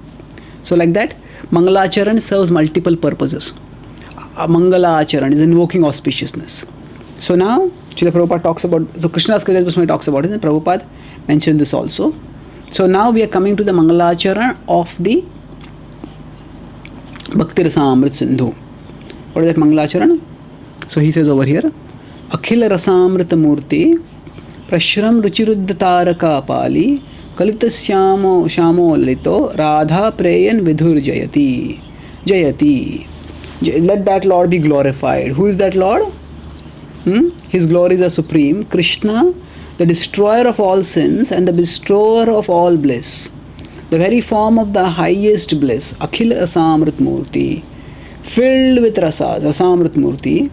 So like that, Mangalacharan serves multiple purposes. Mangalacharan is invoking auspiciousness. So now Srila Prabhupada talks about, so Krishnadas Kaviraj Goswami talks about it, and Prabhupada mentioned this also. So now we are coming to the Mangalacharan of the Bhakti Rasamrita Sindhu. What is that Mangalacharan? So he says over here, Akhila Rasamrita Murti Prashram Ruchiruddhataraka Pali Kalita Shamo Lito Radha Preyan Vidhur Jayati. Let that Lord be glorified. Who is that Lord? His glories are supreme. Krishna, the destroyer of all sins and the bestower of all bliss. The very form of the highest bliss. Akhila Rasamrita Murti. filled with rasas, Rasamrit Murti,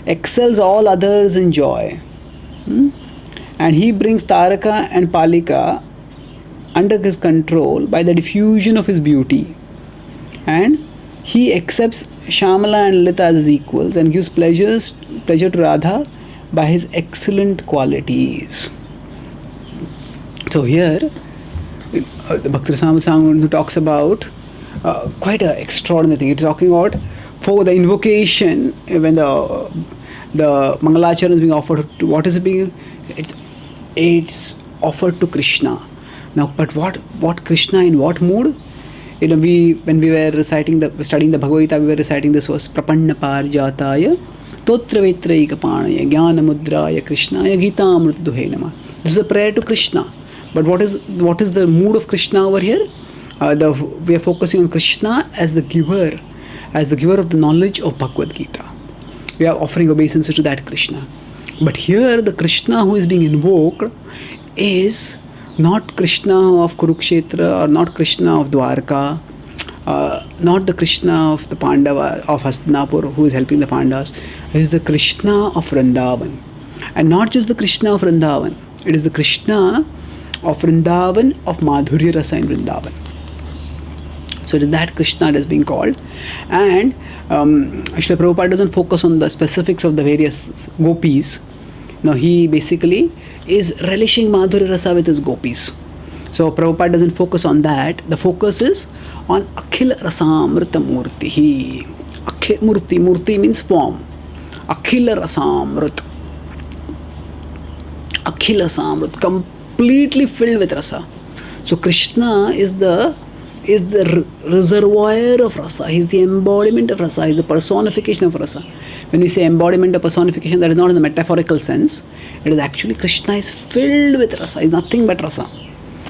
excels all others in joy. And he brings Taraka and Palika under his control by the diffusion of his beauty. And he accepts Shamala and Lita as his equals and gives pleasure to Radha by his excellent qualities. So here, the Bhakti Rasamrita talks about quite an extraordinary thing. It's talking about for the invocation when the Mangalacharan is being offered to, what is it being? It's offered to Krishna. Now, but what Krishna in what mood? When we were studying the Bhagavad Gita, we were reciting this verse: Prapanna Parjataya Totra Vetraika Panaya Jnana Mudraya Krishnaya Gita Amrita Duhe Nama. This is a prayer to Krishna. But what is the mood of Krishna over here? We are focusing on Krishna as the giver of the knowledge of Bhagavad Gita. We are offering obeisance to that Krishna. But here the Krishna who is being invoked is not Krishna of Kurukshetra or not Krishna of Dwarka, not the Krishna of the Pandava of Hastinapur who is helping the Pandavas. It is the Krishna of Vrindavan. And not just the Krishna of Vrindavan. It is the Krishna of Vrindavan, of Madhurya Rasa in Vrindavan. So it is that Krishna that is being called. And Srila Prabhupada doesn't focus on the specifics of the various gopis. Now he basically is relishing Madhurya Rasa with his gopis. So Prabhupada doesn't focus on that. The focus is on Akhila Rasamrita Murti. Murti means form. Akhila Rasamrita. Akhila Samrita, completely filled with rasa. So Krishna is the reservoir of rasa. He is the embodiment of rasa. He is the personification of rasa. When we say embodiment or personification, that is not in the metaphorical sense. It is actually Krishna is filled with rasa. He is nothing but rasa.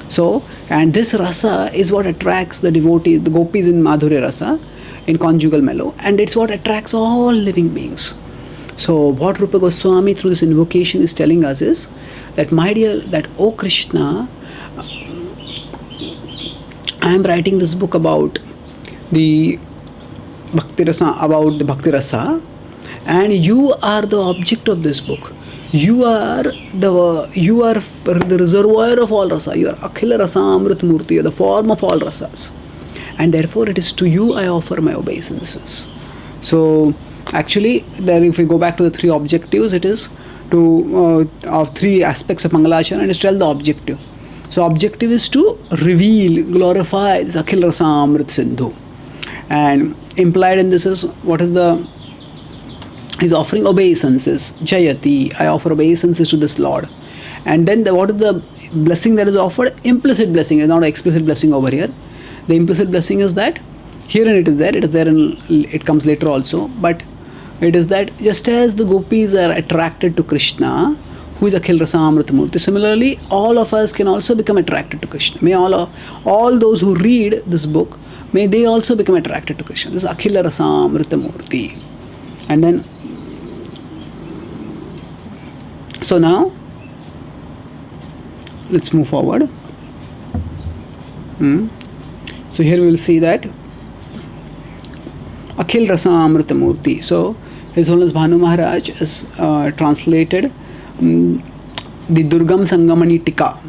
So, and this rasa is what attracts the devotee, the gopis in Madhurya Rasa, in conjugal mellow, and it's what attracts all living beings. So what Rupa Goswami through this invocation is telling us is that, my dear, that O Krishna, I am writing this book about the Bhakti Rasa, and you are the object of this book. You are the reservoir of all rasa. You are Akhila Rasa Amrit Murti. You are the form of all rasas, and therefore it is to you I offer my obeisances. So actually, then if we go back to the three objectives, it is to of three aspects of Mangalacharana, and it's tell the objective. So objective is to reveal, glorify this Akhil Rasa Amrit Sindhu. And implied in this is, what is he's offering obeisances. Jayati, I offer obeisances to this Lord. And then what is the blessing that is offered? Implicit blessing. It is not an explicit blessing over here. The implicit blessing is that, here and it is there and it comes later also, but it is that just as the gopis are attracted to Krishna, who is Akhil Rasa Amrita Murti, similarly all of us can also become attracted to Krishna. May all those who read this book, may they also become attracted to Krishna. This is Akhil Rasa Amrita Murti. And then, so now let's move forward. So here we will see that Akhil Rasa Amrita Murti. So His Holiness Bhanu Maharaj has translated the Durgam Sangamani Tika,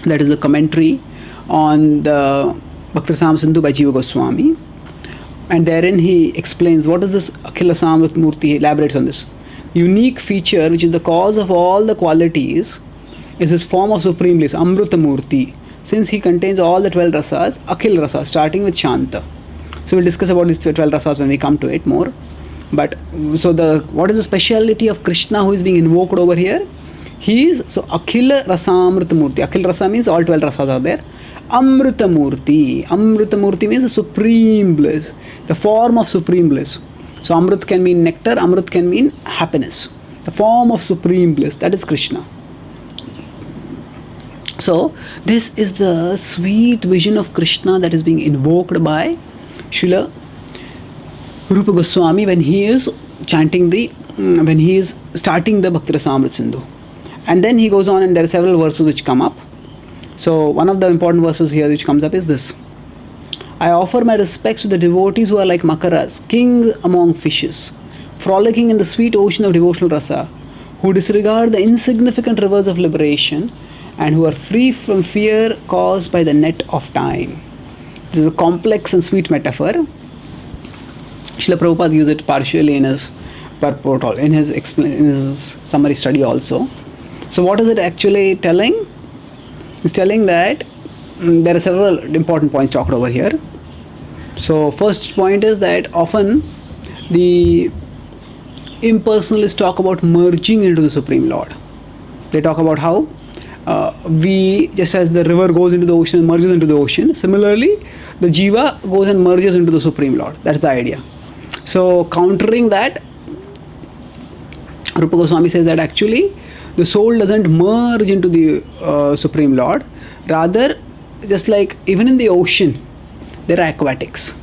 that is the commentary on the Bhakti Rasamrita Sindhu by Jiva Goswami, and therein he explains what is this Akhil Rasa Amrita Murti. He elaborates on this unique feature which is the cause of all the qualities is his form of supreme bliss, Amrita Murti, since he contains all the 12 rasas, Akhil Rasa, starting with Shanta. So we'll discuss about these 12 rasas when we come to it more. But so what is the speciality of Krishna who is being invoked over here? He is Akhila Rasa Amrita Murti. Akhil Rasa means all 12 rasas are there. Amrita Murti. Amrita Murti means the supreme bliss, the form of supreme bliss. So Amrit can mean nectar, Amrit can mean happiness. The form of supreme bliss, that is Krishna. So this is the sweet vision of Krishna that is being invoked by Srila Rupa Goswami when he is chanting when he is starting the Bhakti Rasamrita Sindhu. And then he goes on, and there are several verses which come up. So one of the important verses here which comes up is this. I offer my respects to the devotees who are like Makaras, kings among fishes, frolicking in the sweet ocean of devotional rasa, who disregard the insignificant rivers of liberation and who are free from fear caused by the net of time. This is a complex and sweet metaphor. Srila Prabhupada used it partially in his purport, in his summary study also. So what is it actually telling? It's telling that there are several important points talked over here. So first point is that often the impersonalists talk about merging into the Supreme Lord. They talk about how we, just as the river goes into the ocean and merges into the ocean, similarly the jiva goes and merges into the Supreme Lord. That's the idea. So countering that, Rupa Goswami says that actually the soul doesn't merge into the Supreme Lord. Rather, just like even in the ocean, there are aquatics,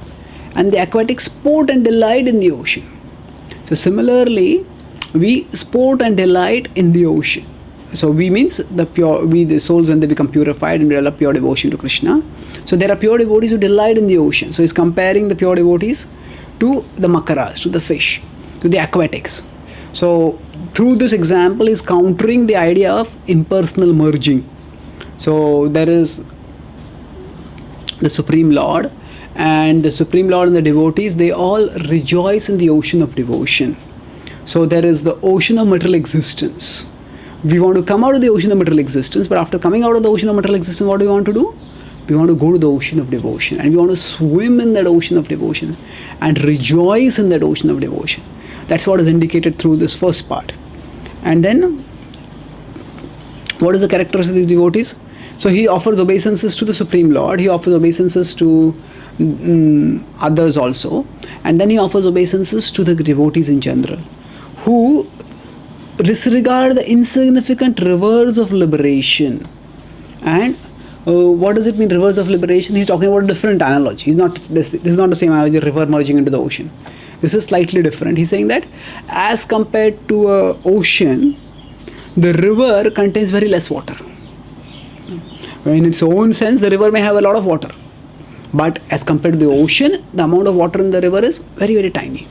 and the aquatics sport and delight in the ocean. So similarly, we sport and delight in the ocean. So we means the souls, when they become purified and develop pure devotion to Krishna. So there are pure devotees who delight in the ocean. So he's comparing the pure devotees to the makaras, to the fish, to the aquatics. So through this example, he's countering the idea of impersonal merging. So there is the Supreme Lord, and the Supreme Lord and the devotees, they all rejoice in the ocean of devotion. So there is the ocean of material existence. We want to come out of the ocean of material existence, but after coming out of the ocean of material existence, what do we want to do? We want to go to the ocean of devotion, and we want to swim in that ocean of devotion and rejoice in that ocean of devotion. That's what is indicated through this first part. And then, what is the characteristics of these devotees? So he offers obeisances to the Supreme Lord, he offers obeisances to others also, and then he offers obeisances to the devotees in general, who disregard the insignificant rivers of liberation. And what does it mean, rivers of liberation? He's talking about a different analogy. This is not the same analogy, river merging into the ocean. This is slightly different. He's saying that as compared to an ocean, the river contains very less water. In its own sense, the river may have a lot of water, but as compared to the ocean, the amount of water in the river is very, very tiny.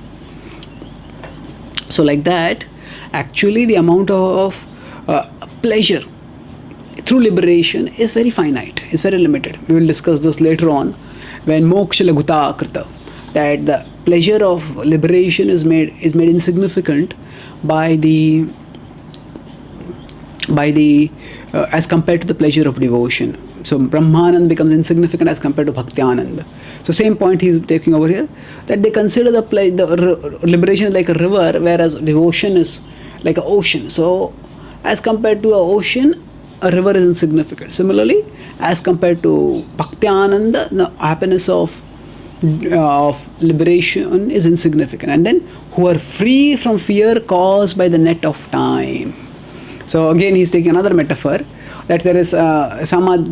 So like that, actually the amount of pleasure through liberation is very finite, is very limited. We will discuss this later on when moksha laguta krita, that the pleasure of liberation is made insignificant by the as compared to the pleasure of devotion. So Brahmanand becomes insignificant as compared to Bhaktianand. So same point he is taking over here, that they consider the liberation is like a river, whereas devotion is like an ocean. So as compared to an ocean, a river is insignificant. Similarly, as compared to Bhaktiananda, the happiness of liberation is insignificant. And then who are free from fear caused by the net of time. So again, he's taking another metaphor, that there is sometimes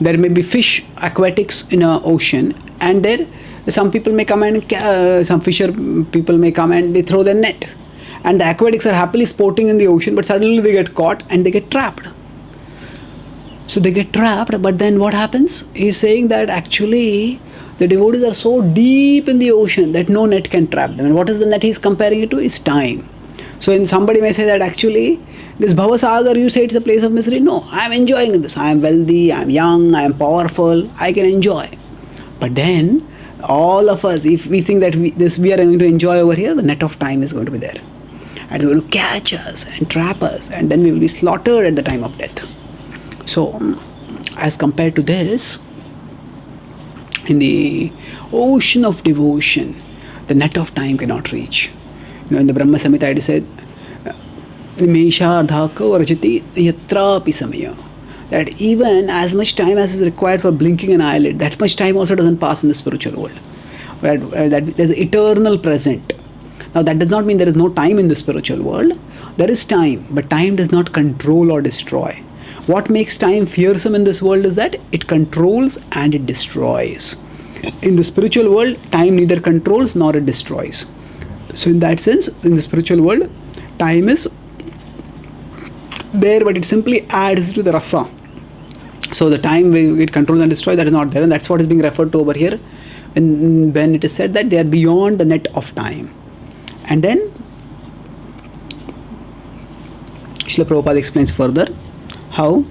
there may be fish aquatics in an ocean, and there some people may come and some fisher people may come and they throw their net, and the aquatics are happily sporting in the ocean, but suddenly they get caught and they get trapped. So they get trapped, but then what happens? He's saying that actually the devotees are so deep in the ocean that no net can trap them. And what is the net he's comparing it to? It's time. So when somebody may say that actually this Bhavasagar, you say it's a place of misery. No, I am enjoying this. I am wealthy, I am young, I am powerful, I can enjoy. But then all of us, if we think that we are going to enjoy over here, the net of time is going to be there. And it's going to catch us and trap us, and then we will be slaughtered at the time of death. So as compared to this, in the ocean of devotion, the net of time cannot reach. In the Brahma Samhita it is said, Meshadhaka Varjati Yatrapi Samaya, that even as much time as is required for blinking an eyelid, that much time also doesn't pass in the spiritual world. That there's eternal present. Now that does not mean there is no time in the spiritual world. There is time, but time does not control or destroy. What makes time fearsome in this world is that it controls and it destroys. In the spiritual world, time neither controls nor it destroys. So in that sense, in the spiritual world, time is there, but it simply adds to the rasa. So the time when it controls and destroys, that is not there, and that's what is being referred to over here when it is said that they are beyond the net of time. And then Srila Prabhupada explains further how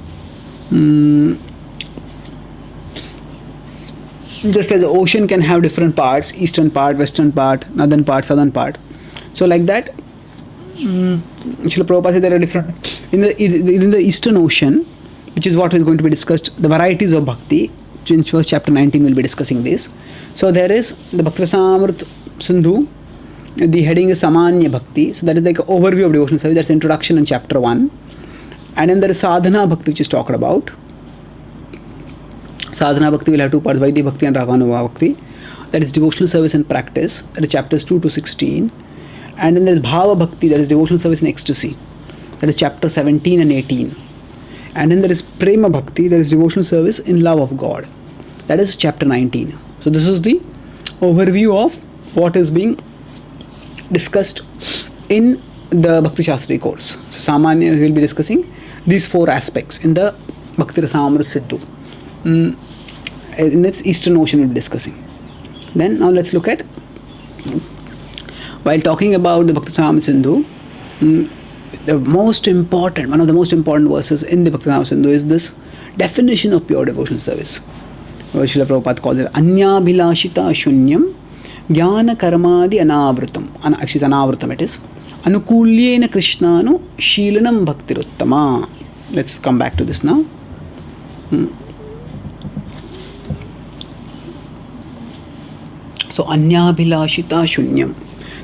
just like the ocean can have different parts, eastern part, western part, northern part, southern part. So like that, Srila Prabhupada said there are different in the eastern ocean, which is what is going to be discussed, the varieties of bhakti. In first chapter 19 we'll be discussing this. So there is the Bhakti Rasamrita Sindhu, the heading is Samanya Bhakti. So that is like an overview of devotional service, that's introduction in chapter 1. And then there is Sadhana Bhakti, which is talked about. Sadhana Bhakti will have two parts, Vaidhi Bhakti and Raganuga Bhakti. That is devotional service and practice, that is chapters 2 to 16. And then there is Bhava Bhakti, that is devotional service in ecstasy, that is chapter 17 and 18. And then there is Prema Bhakti, that is devotional service in love of God, that is chapter 19. So this is the overview of what is being discussed in the Bhakti Shastri course. So Samanya will be discussing these 4 aspects in the Bhakti Rasamrita Sindhu. In its eastern ocean we'll be discussing. Then now let's look at, while talking about the Bhakti Rasamrita Sindhu, the most important, one of the most important verses in the Bhakti Rasamrita Sindhu is this definition of pure devotional service. Srila Prabhupada calls it Anyabhilashita Shunyam Jnana Karmadi Anavrutam. Actually, it's Anavrutam, it is. Anukulyena Krishnanu Sheelanam Bhakti Uttama. Let's come back to this now. So, Anyabhilashita Shunyam.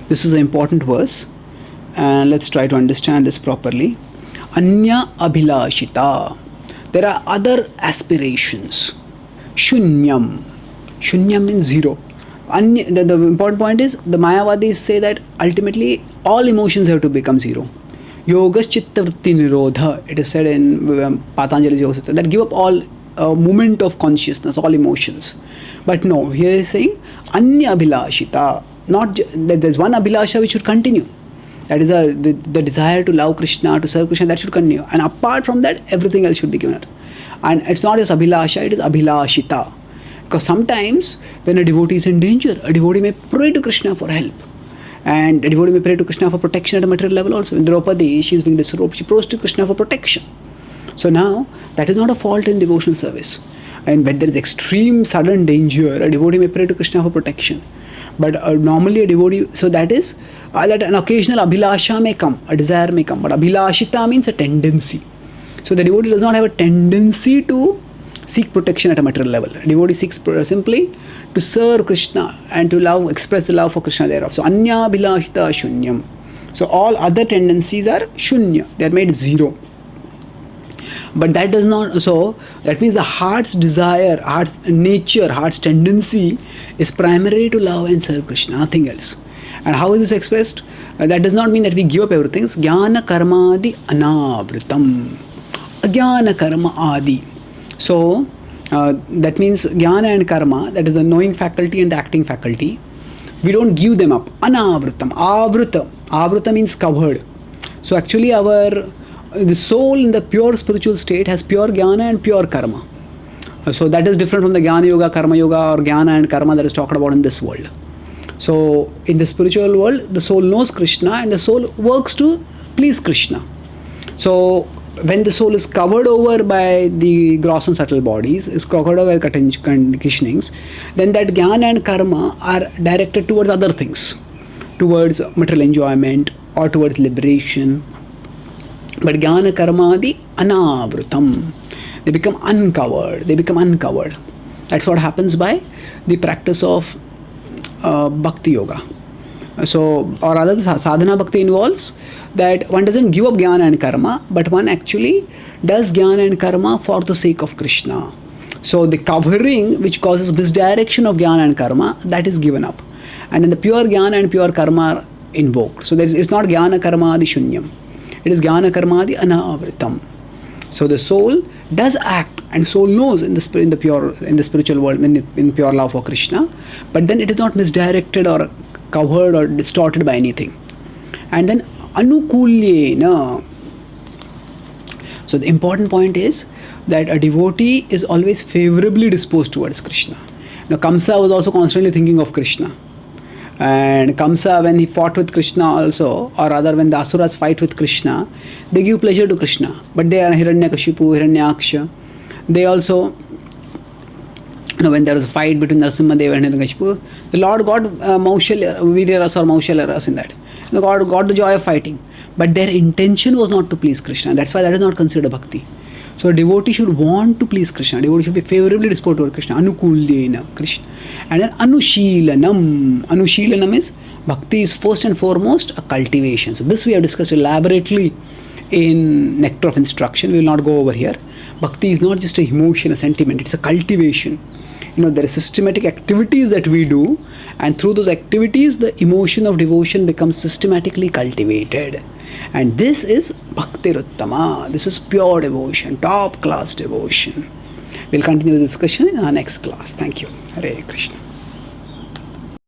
This is an important verse. And let's try to understand this properly. Anya Abhilashita. There are other aspirations. Shunyam. Shunyam means zero. The important point is the Mayavadis say that ultimately all emotions have to become zero. Yogas Chitta Vritti Nirodha. It is said in Patanjali's Yoga Sutra that give up all movement of consciousness, all emotions. But no, here he is saying Anya Abhilashita. Not that there's one Abhilasha which should continue. That is the desire to love Krishna, to serve Krishna, that should continue. And apart from that, everything else should be given up. And it's not just Abhilasha, it is Abhilashita. Because sometimes when a devotee is in danger, a devotee may pray to Krishna for help. And a devotee may pray to Krishna for protection at a material level also. In Draupadi, she is being disrobed, she prays to Krishna for protection. So now, that is not a fault in devotional service. And when there is extreme sudden danger, a devotee may pray to Krishna for protection. But normally a devotee, so that is, that an occasional abhilasha may come, a desire may come. But abhilashita means a tendency. So the devotee does not have a tendency to seek protection at a material level. A devotee seeks simply to serve Krishna and to love, express the love for Krishna thereof. So anya abhilashita shunyam. So all other tendencies are shunya, they are made zero. But that does not, so that means the heart's desire, heart's nature, heart's tendency is primarily to love and serve Krishna, nothing else. And how is this expressed? That does not mean that we give up everything. Jnana karmadi anavritam. Ajnana karma adi. So that means jnana and karma, that is the knowing faculty and the acting faculty, we don't give them up. Anavritam. Avrita. Avrita means covered. So actually the soul in the pure spiritual state has pure jnana and pure karma. So that is different from the jnana yoga, karma yoga, or jnana and karma that is talked about in this world. So in the spiritual world, the soul knows Krishna and the soul works to please Krishna. So when the soul is covered over by the gross and subtle bodies, is covered over by conditionings, then that jnana and karma are directed towards other things, towards material enjoyment or towards liberation. But jnana karmadi anavrutam. They become uncovered. They become uncovered. That's what happens by the practice of bhakti yoga. So, or rather, sadhana bhakti involves that one doesn't give up jnana and karma, but one actually does jnana and karma for the sake of Krishna. So, the covering which causes misdirection of jnana and karma, that is given up. And then the pure jnana and pure karma are invoked. So, it's not jnana karma adi shunyam. It is jnana karma adi anavritam. So the soul does act, and soul knows in the spiritual world, in pure love for Krishna, but then it is not misdirected or covered or distorted by anything. And then anukulyena. So the important point is that a devotee is always favorably disposed towards Krishna. Now Kamsa was also constantly thinking of Krishna. And Kamsa, when he fought with Krishna also, or rather when the Asuras fight with Krishna, they give pleasure to Krishna. But they are Hiranyakashipu, Hiranyaksha. They also, when there was a fight between Narasimha and Hiranyakashipu, the Lord got Virya Rasa or Maushalya Rasa in that. The God got the joy of fighting. But their intention was not to please Krishna. That's why that is not considered bhakti. So a devotee should want to please Krishna. A devotee should be favorably disposed toward Krishna. Anukulyena Krishna. And then Anushilanam. Anushilanam is bhakti is first and foremost a cultivation. So this we have discussed elaborately in Nectar of Instruction. We will not go over here. Bhakti is not just a emotion, a sentiment. It's a cultivation. There are systematic activities that we do, and through those activities the emotion of devotion becomes systematically cultivated, and this is Bhakti Uttama. This is pure devotion, top class devotion. We'll continue the discussion in our next class. Thank you. Hare Krishna.